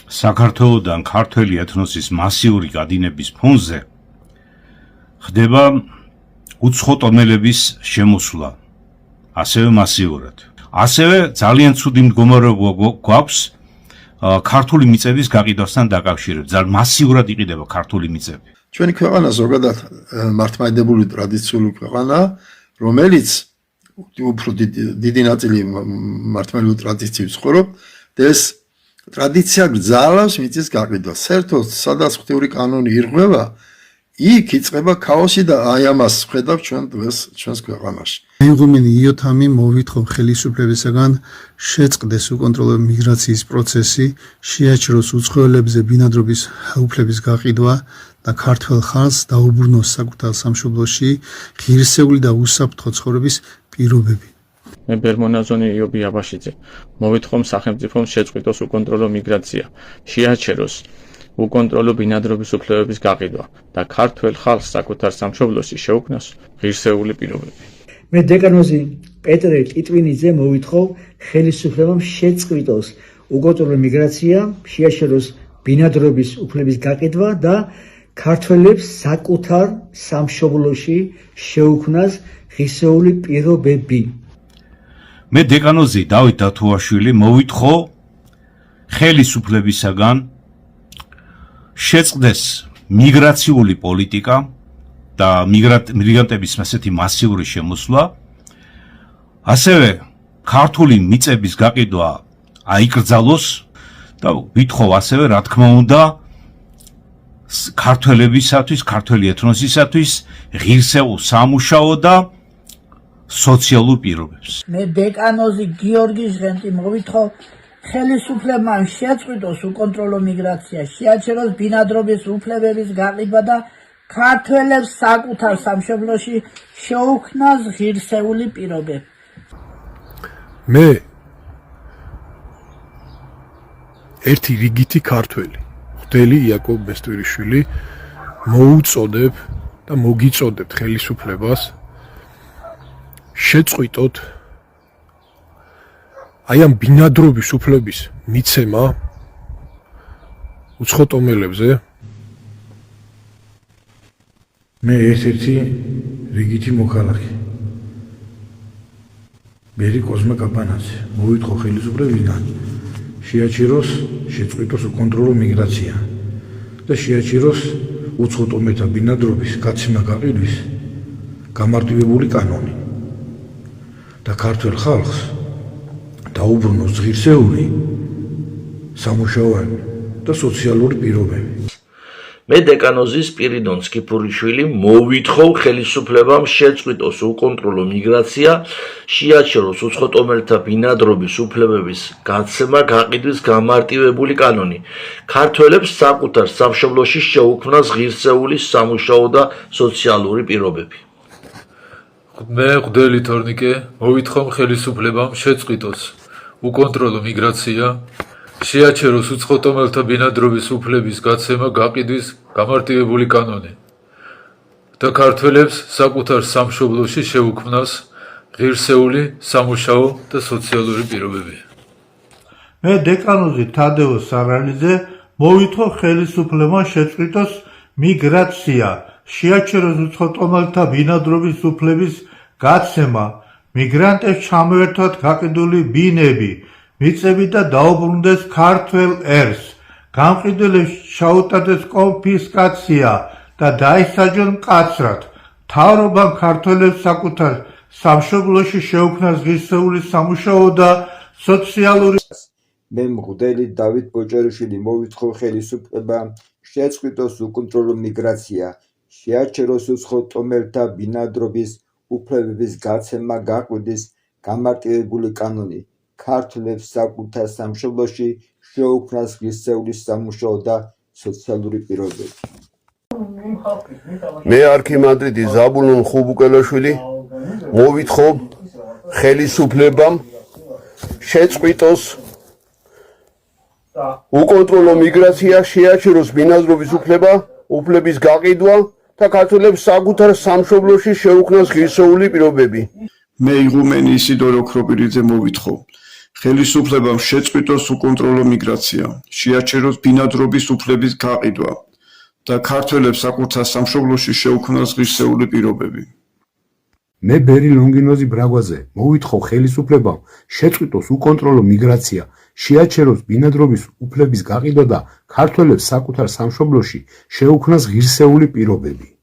საქართველოდან ქართველი ეთნოსის მასიური გადინების ფონზე ხდება უცხოტომელების შემოსვლა, ასევე მასიურად. ასევე ძალიან ცუდი მდგომარეობა გვაქვს ქართული მიწების გაყიდვასთან დაკავშირებით. ძალიან მასიურად იყიდება ქართული მიწები. ჩვენი ქვეყანა ზოგადად მართლმადიდებლური ტრადიციული ქვეყანაა, რომელიც უფრო დიდი ნაწილი მართლმადიდებლური ტრადიციით ცხოვრობს და ეს ტრადიცია გძალავს მიწის გაყიდვას. საერთოდ სადაც ღვთიური კანონი ირღვევა, იქ იწყება ქაოსი და აი ამას ვხედავთ ჩვენ დღეს ჩვენს ქვეყანაში. მეიღუმენი იოთამი მოვითხოვ ხელისუფლებისაგან შეწყდეს უკონტროლო მიგრაციის პროცესი, შეაჩეროს უცხოელებზე ბინადრობის უფლების გაყიდვა და ქართველ ხალხს დაუბრუნოს საკუთარ სამშობლოში ღირსეული და უსაფრთხო ცხოვრების პირობები. მე ბერმონაზონი იობი აბაშიძე მოვითხოვ სახელმწიფომ შეწყვიტოს უკონტროლო მიგრაცია, შეაჩეროს უკონტროლო ბინადრობის უფლებების გაყიდვა და ქართველ ხალხს საკუთარ სამშობლოში შეუქმნას ღირსეული პირობები. მე დეკანოზი პეტრე ტიტვინიძე მოვითხოვ ხელისუფლებამ შეწყვიტოს უკონტროლო მიგრაცია, შეაჩეროს ბინადრობის უფლების გაყიდვა და ქართველებს საკუთარ სამშობლოში შეუქმნას ღირსეული პირობები. მე დეკანოზი დავით დათუაშვილი მოვითხოვ ხელისუფლებისაგან შეწყდეს მიგრაციული პოლიტიკა და მიგრანტების ასეთი მასიური შემოსვლა, ასევე ქართული მიწების გაყიდვა აიკრძალოს და ვითხოვ ასევე რა თქმა უნდა ქართველებისათვის, ქართველი ეთნოსისათვის ღირსეულ სამუშაო და სოციალურ პირობებს. მე დეკანოზი გიორგი ჟღენტი მოვითხოვ ხელისუფლებამ შეწყვიტოს უკონტროლო მიგრაცია, შეაჩეროს ბინადრობის უფლებების გაყიდვა და ქართველებს საკუთარ სამშობლოში შეუქმნას ღირსეული პირობები. მე ერთი რიგითი ქართველი, ღვთელი იაკობ ბესტვირიშვილი მოუწოდებ და მოგიწოდებთ ხელისუფლებას შეწყვიტოთ აი ამ ბინადრობის უფლების მიცემა უცხოტომელებზე. მე ერთ-ერთი რიგითი მოქალაქე ბერი კოზმა კაპანაძე მოვითხოვ ხელისუფლებიდან შეაჩეროს შეწყვიტოს უკონტროლო მიგრაცია და შეაჩეროს უცხოტომელთა ბინადრობის გაცემა გაყიდვის გამარტივებული კანონი და ქართველ ხალხს დაუბრუნოს ღირსეული სამუშაოები და სოციალური პირობები. მე დეკანოზი სპირიდონ სკიფურიშვილი მოვითხოვ ხელისუფლებამ შეწყვიტოს უკონტროლო მიგრაცია, შეაჩეროს უცხოტომელთა ბინადრობის უფლებების გაცემა გაყიდვის გამარტივებული კანონი, ქართველებს საკუთარ სამშობლოში შეუქმნას ღირსეული სამუშაო და სოციალური პირობები. მე ღვთელი თორნიკე მოვითხოვ ხელისუფლებამ შეწყვიტოს უკონტროლო მიგრაცია, შეაჩეროს უცხოტომელთა ბინადრობის უფლების გაცემა გაყიდვის გამარტივებული კანონი და ქართველებს საკუთარ სამშობლოში შეუქმნას ღირსეული სამუშაო და სოციალური პირობები. მე დეკანოზი თადეო სარალიძე მოვითხოვ ხელისუფლებამ შეწყვიტოს მიგრაცია, შეაჩეროს უცხოტომელთა ბინადრობის უფლების გაცემა, მიგრანტებს ჩამოერთვათ გაყიდული ბინები, მიწები და დაუბრუნდეს ქართველ ერს, გამყიდველებს ჩაუტარდეს კონფისკაცია და დაისაჯონ მკაცრად. მთავრობამ ქართველებს საკუთარ სამშობლოში შეუქმნას ღირსეული სამუშაო და სოციალური. მე მღვდელი დავით ბოჭარიშვილი მოვითხოვ ხელისუფლებამ შეწყვიტოს უკონტროლო მიგრაცია, შეაჩეროს უცხოტომელთა ბინადრობის უფლებების გაცემა გაყიდვის გამარტივებული კანონი, ქართველებს საკუთარ სამშობლოში შეუქმნას ღირსეული სამუშაო და სოციალური პირობები. მე არქიმანდრიტი ზაბულონ ხუბუკელაშვილი მოვითხოვ ხელისუფლებამ შეწყვიტოს უკონტროლო მიგრაცია, შეაჩეროს ბინადრობის უფლების გაყიდვა და ქართველებს საკუთარ სამშობლოში შეუქმნას ღირსეული პირობები. მე იღუმენი ისიდორო ოქროპირიძე მოვითხოვ ხელისუფლებამ შეწყვიტოს უკონტროლო მიგრაცია, შეაჩეროს ბინადრობის უფლების გაყიდვა და ქართველებს საკუთარ სამშობლოში შეუქმნას ღირსეული პირობები. მე ბერი ლონგინოზი ბრაგვაზე მოვითხოვ ხელისუფლებამ შეწყვიტოს უკონტროლო მიგრაცია, შეაჩეროს ბინადრობის უფლების გაყიდვა და ქართველებს საკუთარ სამშობლოში შეუქმნას ღირსეული პირობები.